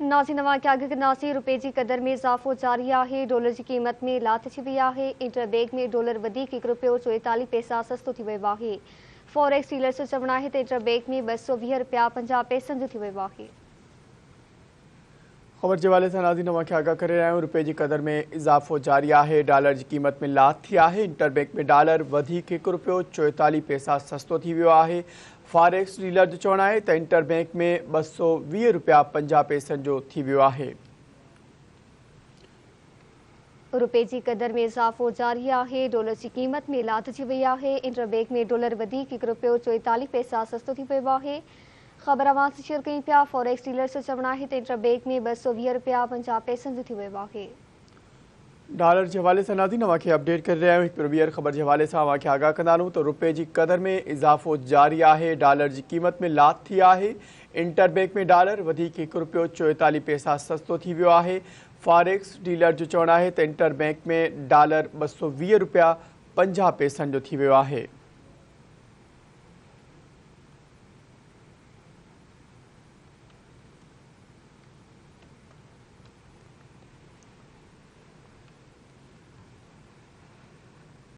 नाज़रीन तव्हांखे अघु कंदासीं। रुपए जी क़दर में इज़ाफ़ो जारी आहे। डॉलर जी क़ीमत में लात अची वई आहे। इंटरबैंक में डॉलर वधीक ₹1.44 सस्तो थी वियो आहे। फॉरेक्स डीलर्स जो चवणु आहे त इंटरबैंक में ₹220.50 जो थी वियो आहे। ख़बर के हवाले से नाज़रीन तव्हांखे आगाह करे रहिया आहियूं। रुपए की कदर में इज़ाफ़ो जारी है। डॉलर की कीमत में लात थी है। इंटरबैंक में डॉलर वधीक ₹1.44 सस्तो थी वियो आहे। फॉरेक्स डीलर जो चवणु आहे त इंटरबैंक में ₹220.50 जो थी वियो आहे। रुपए की कदर में इज़ाफ़ो जारी है। डॉलर की कीमत में लात अची वई आहे। इंटरबैंक में डॉलर वधीक ₹1.44 सस्तो थी वियो आहे। ख़बर अवां सां शेयर कयूं पिया। फॉरेक्स डीलर्स जो चवणु आहे त इंटरबैंक में ₹220.50 जो थी वियो आहे। डॉलर के हवाले से नाज़रीन तव्हांखे अपडेट कर रहिया आहियूं। हिकु ॿीहर ख़बर के हवाले से तव्हांखे आगाह कंदा हलूं त रुपए की कदर में इज़ाफ़ो जारी है। डॉलर की कीमत में लात थी है। इंटरबैंक में डॉलर वधीक ₹1.44 सस्तो थी वियो आहे। फॉरेक्स डीलर जो चवणु आहे त इंटरबैंक में डॉलर ₹220.50 जो थी वियो आहे।